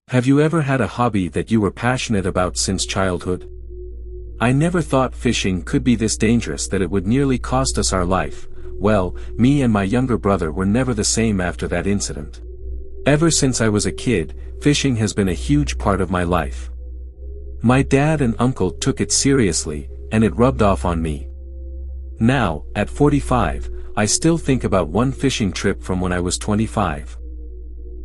Have you ever had a hobby that you were passionate about since childhood? I never thought fishing could be this dangerous that it would nearly cost us our life. Well, me and my younger brother were never the same after that incident. Ever since I was a kid, fishing has been a huge part of my life. My dad and uncle took it seriously, and it rubbed off on me. Now, at 45, I still think about one fishing trip from when I was 25.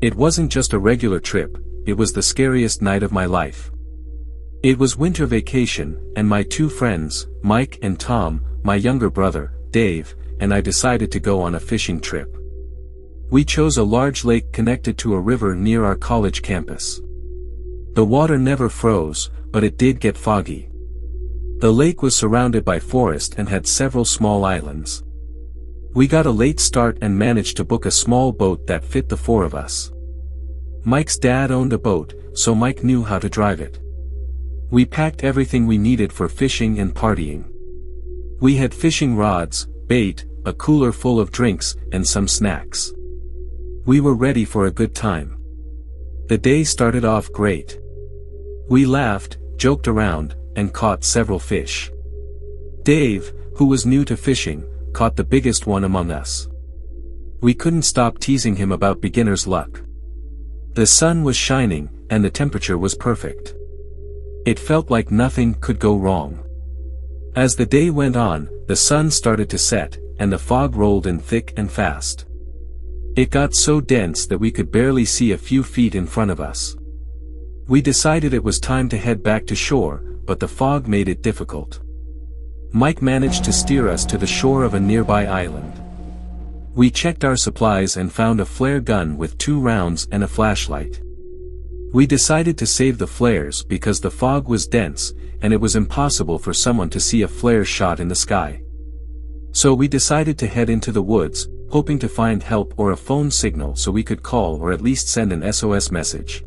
It wasn't just a regular trip, it was the scariest night of my life. It was winter vacation, and my two friends, Mike and Tom, my younger brother, Dave, and I decided to go on a fishing trip. We chose a large lake connected to a river near our college campus. The water never froze, but it did get foggy. The lake was surrounded by forest and had several small islands. We got a late start and managed to book a small boat that fit the four of us. Mike's dad owned a boat, so Mike knew how to drive it. We packed everything we needed for fishing and partying. We had fishing rods, bait, a cooler full of drinks, and some snacks. We were ready for a good time. The day started off great. We laughed, joked around, and caught several fish. Dave, who was new to fishing, caught the biggest one among us. We couldn't stop teasing him about beginner's luck. The sun was shining, and the temperature was perfect. It felt like nothing could go wrong. As the day went on, the sun started to set, and the fog rolled in thick and fast. It got so dense that we could barely see a few feet in front of us. We decided it was time to head back to shore, but the fog made it difficult. Mike managed to steer us to the shore of a nearby island. We checked our supplies and found a flare gun with 2 rounds and a flashlight. We decided to save the flares because the fog was dense, and it was impossible for someone to see a flare shot in the sky. So we decided to head into the woods, hoping to find help or a phone signal so we could call or at least send an SOS message.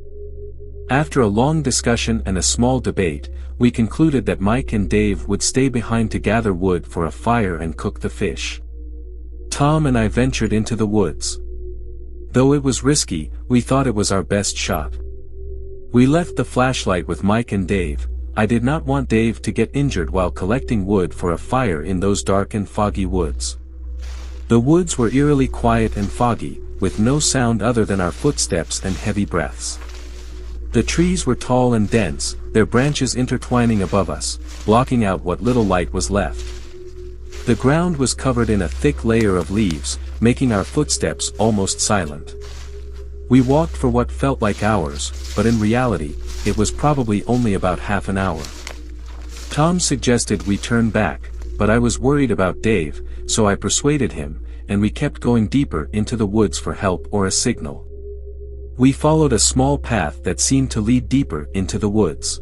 After a long discussion and a small debate, we concluded that Mike and Dave would stay behind to gather wood for a fire and cook the fish. Tom and I ventured into the woods. Though it was risky, we thought it was our best shot. We left the flashlight with Mike and Dave. I did not want Dave to get injured while collecting wood for a fire in those dark and foggy woods. The woods were eerily quiet and foggy, with no sound other than our footsteps and heavy breaths. The trees were tall and dense, their branches intertwining above us, blocking out what little light was left. The ground was covered in a thick layer of leaves, making our footsteps almost silent. We walked for what felt like hours, but in reality, it was probably only about half an hour. Tom suggested we turn back, but I was worried about Dave, so I persuaded him, and we kept going deeper into the woods for help or a signal. We followed a small path that seemed to lead deeper into the woods.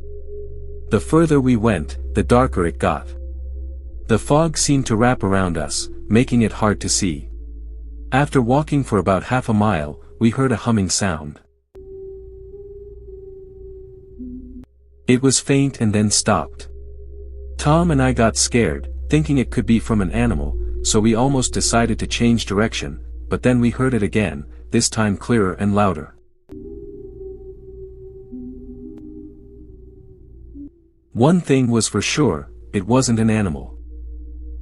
The further we went, the darker it got. The fog seemed to wrap around us, making it hard to see. After walking for about half a mile, we heard a humming sound. It was faint and then stopped. Tom and I got scared, thinking it could be from an animal, so we almost decided to change direction, but then we heard it again, this time clearer and louder. One thing was for sure, it wasn't an animal.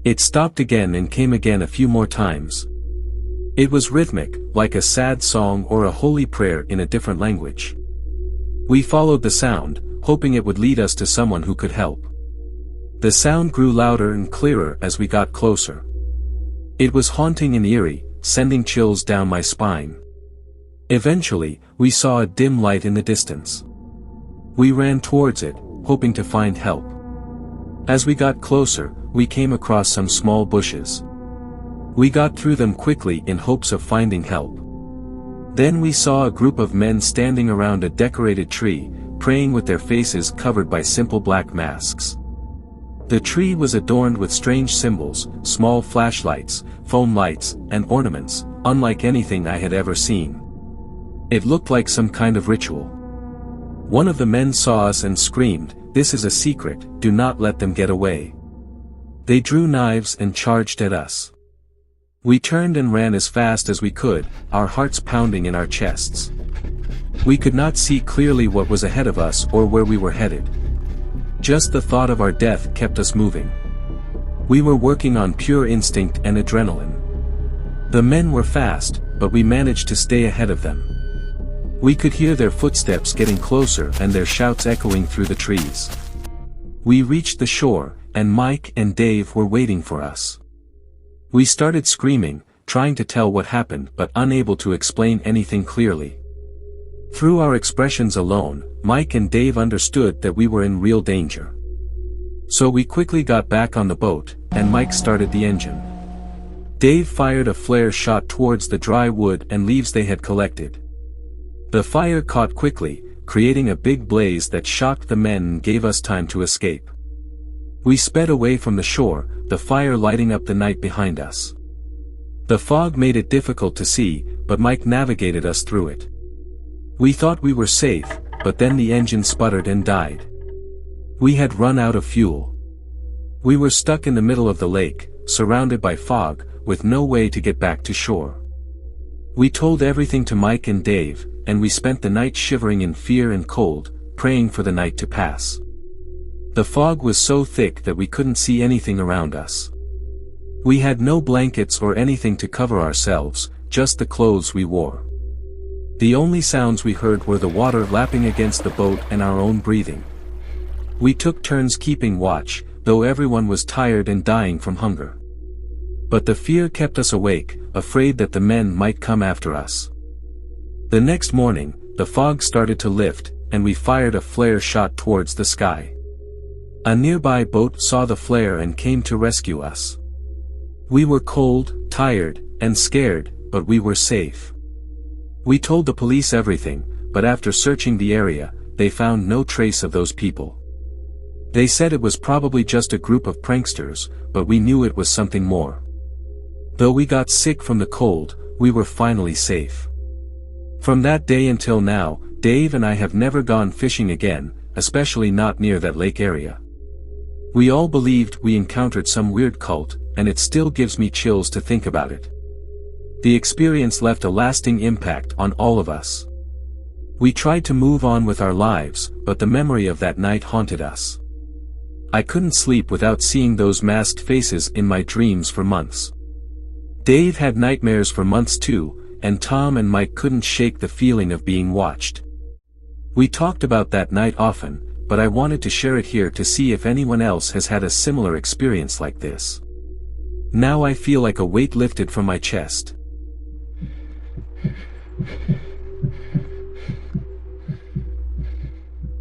It stopped again and came again a few more times. It was rhythmic, like a sad song or a holy prayer in a different language. We followed the sound, hoping it would lead us to someone who could help. The sound grew louder and clearer as we got closer. It was haunting and eerie, sending chills down my spine. Eventually, we saw a dim light in the distance. We ran towards it, hoping to find help. As we got closer, we came across some small bushes. We got through them quickly in hopes of finding help. Then we saw a group of men standing around a decorated tree, praying with their faces covered by simple black masks. The tree was adorned with strange symbols, small flashlights, phone lights, and ornaments, unlike anything I had ever seen. It looked like some kind of ritual. One of the men saw us and screamed, "This is a secret, do not let them get away." They drew knives and charged at us. We turned and ran as fast as we could, our hearts pounding in our chests. We could not see clearly what was ahead of us or where we were headed. Just the thought of our death kept us moving. We were working on pure instinct and adrenaline. The men were fast, but we managed to stay ahead of them. We could hear their footsteps getting closer and their shouts echoing through the trees. We reached the shore, and Mike and Dave were waiting for us. We started screaming, trying to tell what happened but unable to explain anything clearly. Through our expressions alone, Mike and Dave understood that we were in real danger. So we quickly got back on the boat, and Mike started the engine. Dave fired a flare shot towards the dry wood and leaves they had collected. The fire caught quickly, creating a big blaze that shocked the men and gave us time to escape. We sped away from the shore, the fire lighting up the night behind us. The fog made it difficult to see, but Mike navigated us through it. We thought we were safe, but then the engine sputtered and died. We had run out of fuel. We were stuck in the middle of the lake, surrounded by fog, with no way to get back to shore. We told everything to Mike and Dave, and we spent the night shivering in fear and cold, praying for the night to pass. The fog was so thick that we couldn't see anything around us. We had no blankets or anything to cover ourselves, just the clothes we wore. The only sounds we heard were the water lapping against the boat and our own breathing. We took turns keeping watch, though everyone was tired and dying from hunger. But the fear kept us awake, afraid that the men might come after us. The next morning, the fog started to lift, and we fired a flare shot towards the sky. A nearby boat saw the flare and came to rescue us. We were cold, tired, and scared, but we were safe. We told the police everything, but after searching the area, they found no trace of those people. They said it was probably just a group of pranksters, but we knew it was something more. Though we got sick from the cold, we were finally safe. From that day until now, Dave and I have never gone fishing again, especially not near that lake area. We all believed we encountered some weird cult, and it still gives me chills to think about it. The experience left a lasting impact on all of us. We tried to move on with our lives, but the memory of that night haunted us. I couldn't sleep without seeing those masked faces in my dreams for months. Dave had nightmares for months too, and Tom and Mike couldn't shake the feeling of being watched. We talked about that night often, but I wanted to share it here to see if anyone else has had a similar experience like this. Now I feel like a weight lifted from my chest.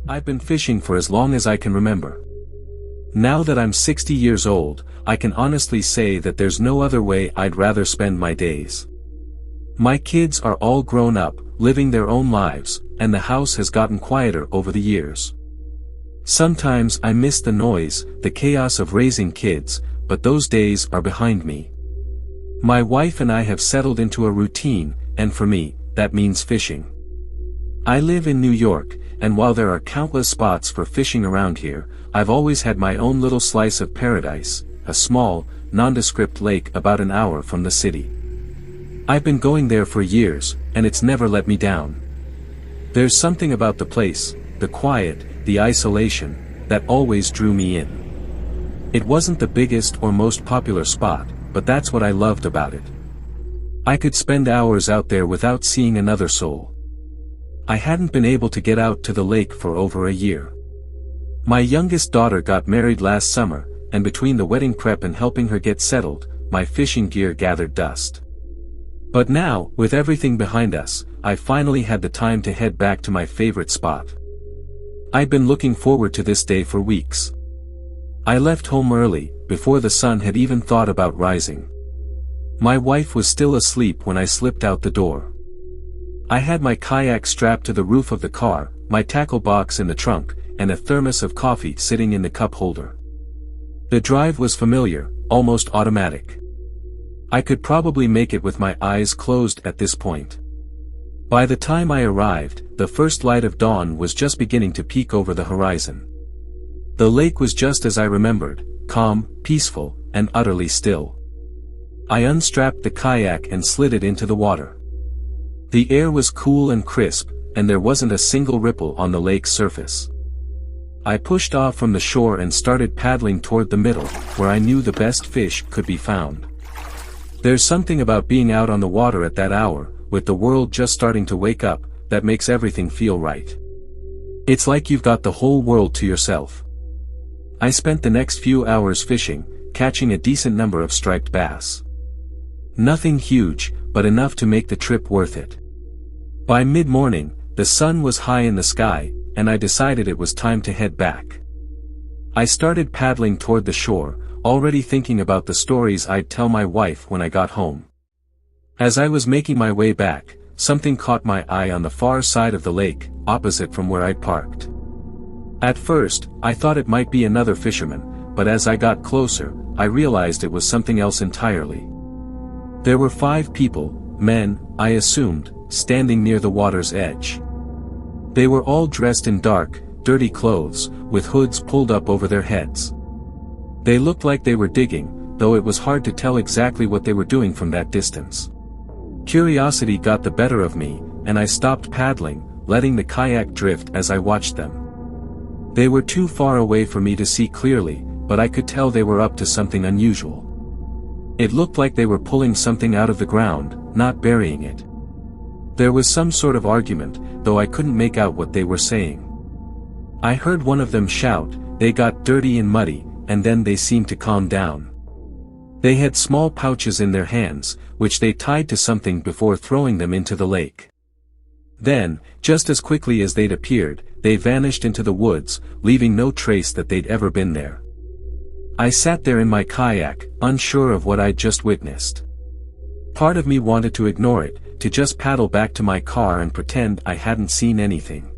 I've been fishing for as long as I can remember. Now that I'm 60 years old, I can honestly say that there's no other way I'd rather spend my days. My kids are all grown up, living their own lives, and the house has gotten quieter over the years. Sometimes I miss the noise, the chaos of raising kids, but those days are behind me. My wife and I have settled into a routine, and for me, that means fishing. I live in New York, and while there are countless spots for fishing around here, I've always had my own little slice of paradise, a small, nondescript lake about an hour from the city. I've been going there for years, and it's never let me down. There's something about the place, the quiet, the isolation, that always drew me in. It wasn't the biggest or most popular spot, but that's what I loved about it. I could spend hours out there without seeing another soul. I hadn't been able to get out to the lake for over a year. My youngest daughter got married last summer, and between the wedding prep and helping her get settled, my fishing gear gathered dust. But now, with everything behind us, I finally had the time to head back to my favorite spot. I'd been looking forward to this day for weeks. I left home early, before the sun had even thought about rising. My wife was still asleep when I slipped out the door. I had my kayak strapped to the roof of the car, my tackle box in the trunk, and a thermos of coffee sitting in the cup holder. The drive was familiar, almost automatic. I could probably make it with my eyes closed at this point. By the time I arrived, the first light of dawn was just beginning to peek over the horizon. The lake was just as I remembered, calm, peaceful, and utterly still. I unstrapped the kayak and slid it into the water. The air was cool and crisp, and there wasn't a single ripple on the lake's surface. I pushed off from the shore and started paddling toward the middle, where I knew the best fish could be found. There's something about being out on the water at that hour, with the world just starting to wake up, that makes everything feel right. It's like you've got the whole world to yourself. I spent the next few hours fishing, catching a decent number of striped bass. Nothing huge, but enough to make the trip worth it. By mid-morning, the sun was high in the sky, and I decided it was time to head back. I started paddling toward the shore, already thinking about the stories I'd tell my wife when I got home. As I was making my way back, something caught my eye on the far side of the lake, opposite from where I'd parked. At first, I thought it might be another fisherman, but as I got closer, I realized it was something else entirely. There were 5 people, men, I assumed, standing near the water's edge. They were all dressed in dark, dirty clothes, with hoods pulled up over their heads. They looked like they were digging, though it was hard to tell exactly what they were doing from that distance. Curiosity got the better of me, and I stopped paddling, letting the kayak drift as I watched them. They were too far away for me to see clearly, but I could tell they were up to something unusual. It looked like they were pulling something out of the ground, not burying it. There was some sort of argument, though I couldn't make out what they were saying. I heard one of them shout, "They got dirty and muddy," and then they seemed to calm down. They had small pouches in their hands, which they tied to something before throwing them into the lake. Then, just as quickly as they'd appeared, they vanished into the woods, leaving no trace that they'd ever been there. I sat there in my kayak, unsure of what I'd just witnessed. Part of me wanted to ignore it, to just paddle back to my car and pretend I hadn't seen anything.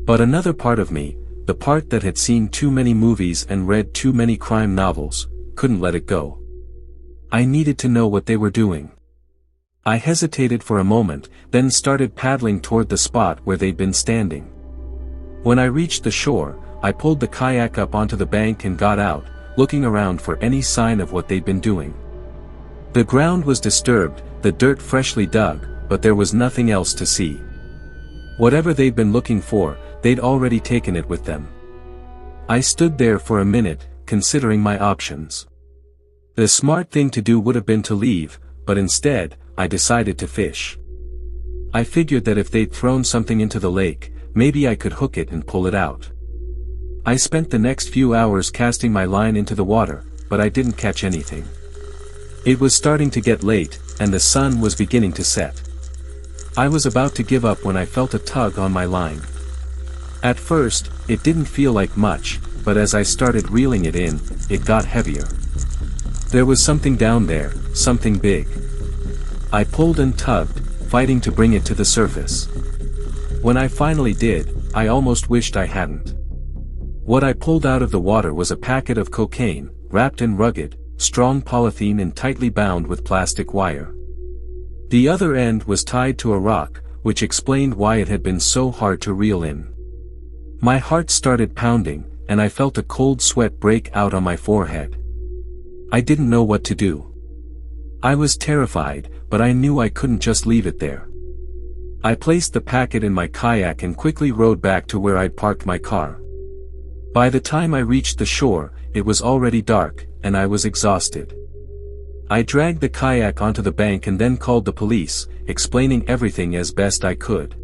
But another part of me, the part that had seen too many movies and read too many crime novels, couldn't let it go. I needed to know what they were doing. I hesitated for a moment, then started paddling toward the spot where they'd been standing. When I reached the shore, I pulled the kayak up onto the bank and got out, looking around for any sign of what they'd been doing. The ground was disturbed, the dirt freshly dug, but there was nothing else to see. Whatever they'd been looking for, they'd already taken it with them. I stood there for a minute, considering my options. The smart thing to do would have been to leave, but instead, I decided to fish. I figured that if they'd thrown something into the lake, maybe I could hook it and pull it out. I spent the next few hours casting my line into the water, but I didn't catch anything. It was starting to get late, and the sun was beginning to set. I was about to give up when I felt a tug on my line. At first, it didn't feel like much, but as I started reeling it in, it got heavier. There was something down there, something big. I pulled and tugged, fighting to bring it to the surface. When I finally did, I almost wished I hadn't. What I pulled out of the water was a packet of cocaine, wrapped in rugged, strong polythene and tightly bound with plastic wire. The other end was tied to a rock, which explained why it had been so hard to reel in. My heart started pounding, and I felt a cold sweat break out on my forehead. I didn't know what to do. I was terrified, but I knew I couldn't just leave it there. I placed the packet in my kayak and quickly rowed back to where I'd parked my car. By the time I reached the shore, it was already dark, and I was exhausted. I dragged the kayak onto the bank and then called the police, explaining everything as best I could.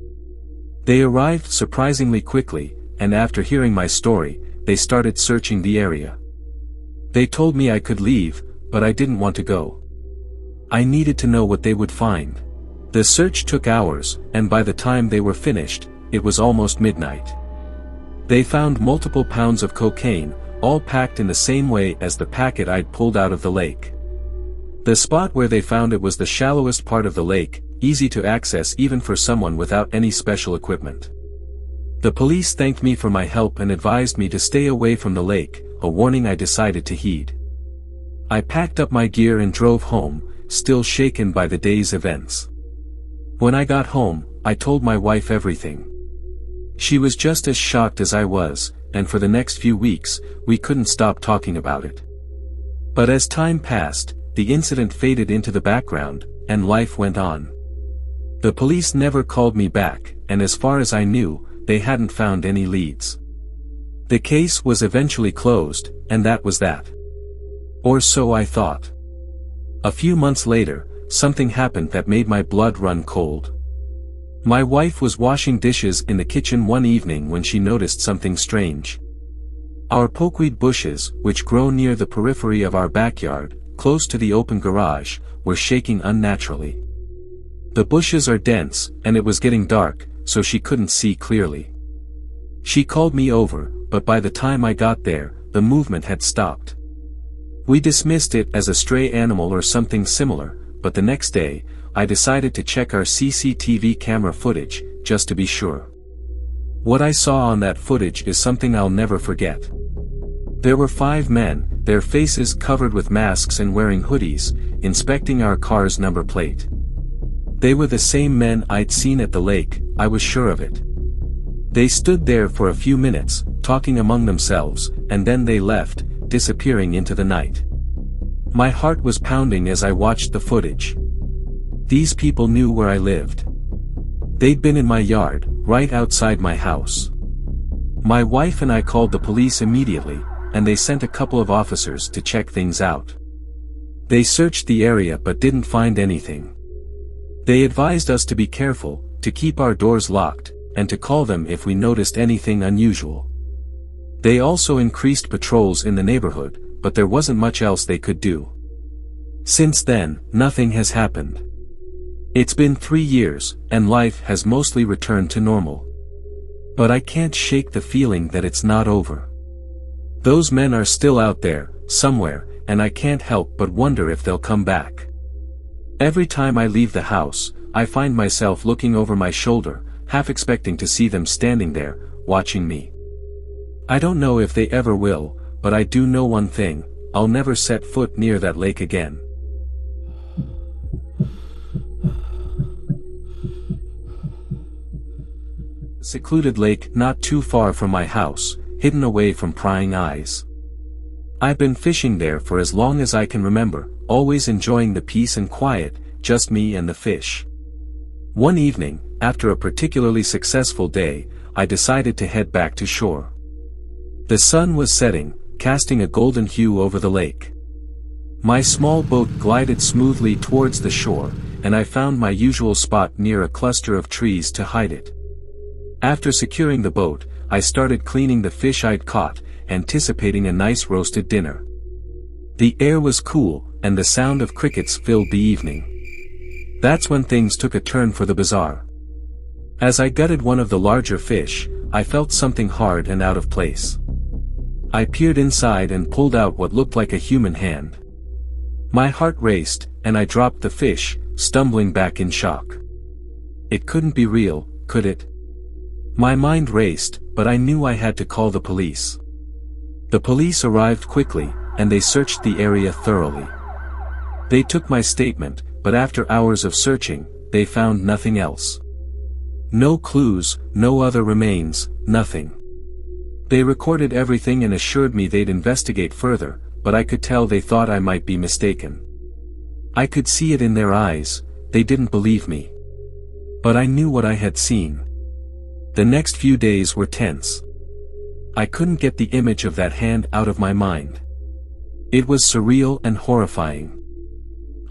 They arrived surprisingly quickly, and after hearing my story, they started searching the area. They told me I could leave, but I didn't want to go. I needed to know what they would find. The search took hours, and by the time they were finished, it was almost midnight. They found multiple pounds of cocaine, all packed in the same way as the packet I'd pulled out of the lake. The spot where they found it was the shallowest part of the lake, easy to access even for someone without any special equipment. The police thanked me for my help and advised me to stay away from the lake, a warning I decided to heed. I packed up my gear and drove home, still shaken by the day's events. When I got home, I told my wife everything. She was just as shocked as I was, and for the next few weeks, we couldn't stop talking about it. But as time passed, the incident faded into the background, and life went on. The police never called me back, and as far as I knew, they hadn't found any leads. The case was eventually closed, and that was that. Or so I thought. A few months later, something happened that made my blood run cold. My wife was washing dishes in the kitchen one evening when she noticed something strange. Our pokeweed bushes, which grow near the periphery of our backyard, close to the open garage, were shaking unnaturally. The bushes are dense, and it was getting dark, so she couldn't see clearly. She called me over, but by the time I got there, the movement had stopped. We dismissed it as a stray animal or something similar, but the next day, I decided to check our CCTV camera footage, just to be sure. What I saw on that footage is something I'll never forget. There were 5 men, their faces covered with masks and wearing hoodies, inspecting our car's number plate. They were the same men I'd seen at the lake, I was sure of it. They stood there for a few minutes, talking among themselves, and then they left, disappearing into the night. My heart was pounding as I watched the footage. These people knew where I lived. They'd been in my yard, right outside my house. My wife and I called the police immediately, and they sent a couple of officers to check things out. They searched the area but didn't find anything. They advised us to be careful, to keep our doors locked, and to call them if we noticed anything unusual. They also increased patrols in the neighborhood, but there wasn't much else they could do. Since then, nothing has happened. It's been 3 years, and life has mostly returned to normal. But I can't shake the feeling that it's not over. Those men are still out there, somewhere, and I can't help but wonder if they'll come back. Every time I leave the house, I find myself looking over my shoulder, half expecting to see them standing there, watching me. I don't know if they ever will, but I do know one thing, I'll never set foot near that lake again. A secluded lake not too far from my house, hidden away from prying eyes. I've been fishing there for as long as I can remember, always enjoying the peace and quiet, just me and the fish. One evening, after a particularly successful day, I decided to head back to shore. The sun was setting, casting a golden hue over the lake. My small boat glided smoothly towards the shore, and I found my usual spot near a cluster of trees to hide it. After securing the boat, I started cleaning the fish I'd caught, anticipating a nice roasted dinner. The air was cool, and the sound of crickets filled the evening. That's when things took a turn for the bizarre. As I gutted one of the larger fish, I felt something hard and out of place. I peered inside and pulled out what looked like a human hand. My heart raced, and I dropped the fish, stumbling back in shock. It couldn't be real, could it? My mind raced, but I knew I had to call the police. The police arrived quickly, and they searched the area thoroughly. They took my statement, but after hours of searching, they found nothing else. No clues, no other remains, nothing. They recorded everything and assured me they'd investigate further, but I could tell they thought I might be mistaken. I could see it in their eyes, they didn't believe me. But I knew what I had seen. The next few days were tense. I couldn't get the image of that hand out of my mind. It was surreal and horrifying.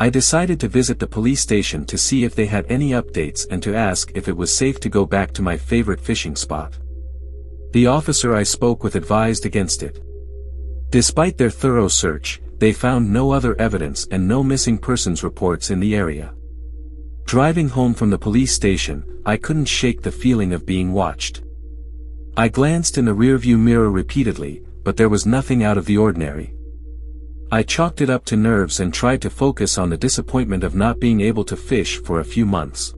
I decided to visit the police station to see if they had any updates and to ask if it was safe to go back to my favorite fishing spot. The officer I spoke with advised against it. Despite their thorough search, they found no other evidence and no missing persons reports in the area. Driving home from the police station, I couldn't shake the feeling of being watched. I glanced in the rearview mirror repeatedly, but there was nothing out of the ordinary. I chalked it up to nerves and tried to focus on the disappointment of not being able to fish for a few months.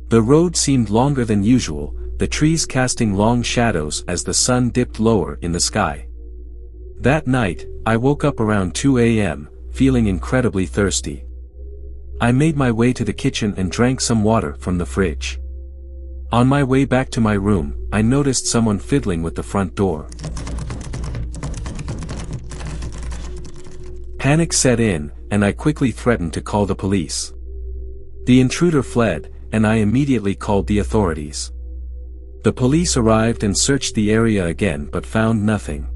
The road seemed longer than usual, the trees casting long shadows as the sun dipped lower in the sky. That night, I woke up around 2 a.m., feeling incredibly thirsty. I made my way to the kitchen and drank some water from the fridge. On my way back to my room, I noticed someone fiddling with the front door. Panic set in, and I quickly threatened to call the police. The intruder fled, and I immediately called the authorities. The police arrived and searched the area again but found nothing.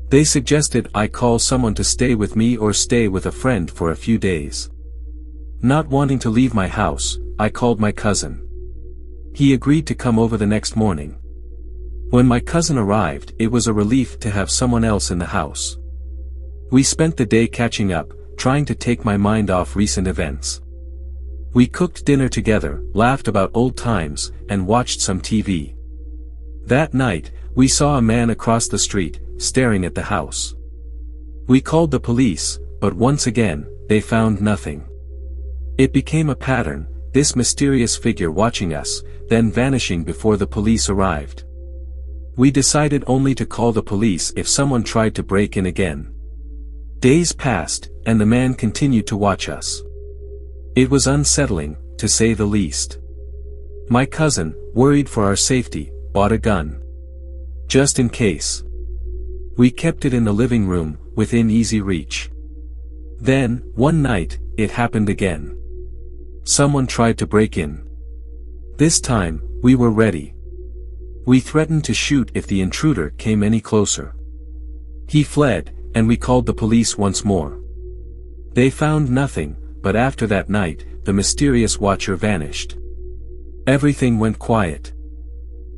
They suggested I call someone to stay with me or stay with a friend for a few days. Not wanting to leave my house, I called my cousin. He agreed to come over the next morning. When my cousin arrived, it was a relief to have someone else in the house. We spent the day catching up, trying to take my mind off recent events. We cooked dinner together, laughed about old times, and watched some TV. That night, we saw a man across the street, staring at the house. We called the police, but once again, they found nothing. It became a pattern, this mysterious figure watching us, then vanishing before the police arrived. We decided only to call the police if someone tried to break in again. Days passed, and the man continued to watch us. It was unsettling, to say the least. My cousin, worried for our safety, bought a gun. Just in case. We kept it in the living room, within easy reach. Then, one night, it happened again. Someone tried to break in. This time, we were ready. We threatened to shoot if the intruder came any closer. He fled, and we called the police once more. They found nothing, but after that night, the mysterious watcher vanished. Everything went quiet.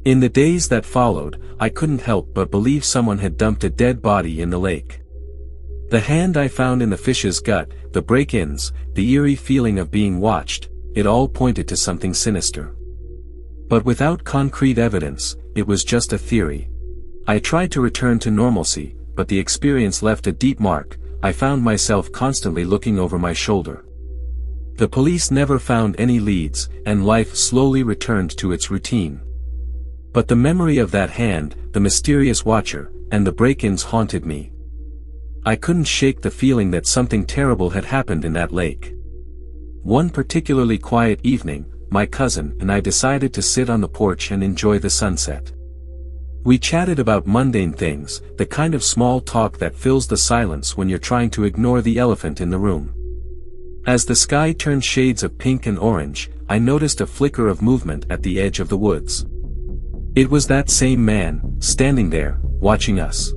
In the days that followed, I couldn't help but believe someone had dumped a dead body in the lake. The hand I found in the fish's gut, the break-ins, the eerie feeling of being watched, it all pointed to something sinister. But without concrete evidence, it was just a theory. I tried to return to normalcy, but the experience left a deep mark. I found myself constantly looking over my shoulder. The police never found any leads, and life slowly returned to its routine. But the memory of that hand, the mysterious watcher, and the break-ins haunted me. I couldn't shake the feeling that something terrible had happened in that lake. One particularly quiet evening, my cousin and I decided to sit on the porch and enjoy the sunset. We chatted about mundane things, the kind of small talk that fills the silence when you're trying to ignore the elephant in the room. As the sky turned shades of pink and orange, I noticed a flicker of movement at the edge of the woods. It was that same man, standing there, watching us.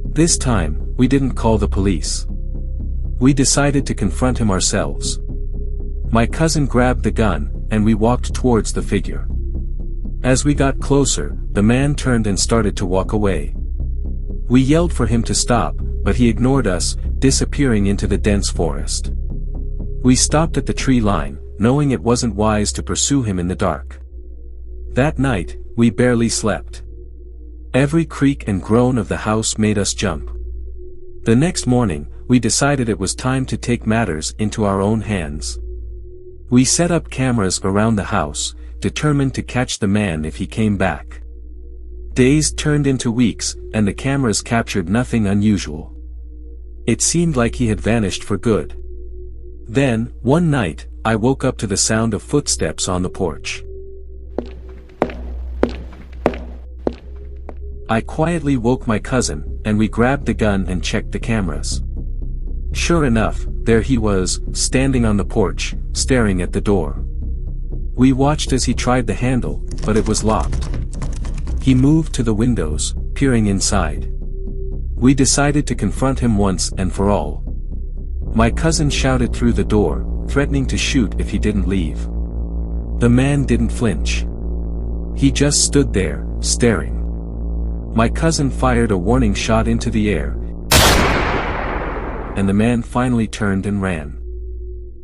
This time, we didn't call the police. We decided to confront him ourselves. My cousin grabbed the gun, and we walked towards the figure. As we got closer, the man turned and started to walk away. We yelled for him to stop, but he ignored us, disappearing into the dense forest. We stopped at the tree line, knowing it wasn't wise to pursue him in the dark. That night, we barely slept. Every creak and groan of the house made us jump. The next morning, we decided it was time to take matters into our own hands. We set up cameras around the house, determined to catch the man if he came back. Days turned into weeks, and the cameras captured nothing unusual. It seemed like he had vanished for good. Then, one night, I woke up to the sound of footsteps on the porch. I quietly woke my cousin, and we grabbed the gun and checked the cameras. Sure enough, there he was, standing on the porch, staring at the door. We watched as he tried the handle, but it was locked. He moved to the windows, peering inside. We decided to confront him once and for all. My cousin shouted through the door, threatening to shoot if he didn't leave. The man didn't flinch. He just stood there, staring. My cousin fired a warning shot into the air, and the man finally turned and ran.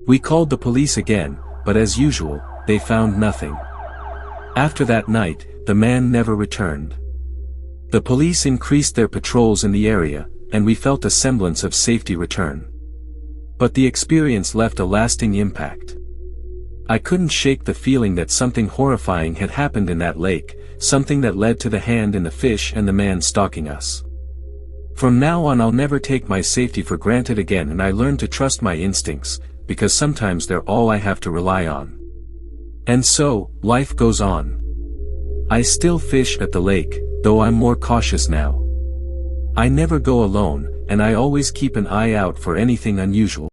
We called the police again, but as usual, they found nothing. After that night, the man never returned. The police increased their patrols in the area, and we felt a semblance of safety return. But the experience left a lasting impact. I couldn't shake the feeling that something horrifying had happened in that lake, something that led to the hand in the fish and the man stalking us. From now on, I'll never take my safety for granted again, and I learned to trust my instincts, because sometimes they're all I have to rely on. And so, life goes on. I still fish at the lake, though I'm more cautious now. I never go alone, and I always keep an eye out for anything unusual.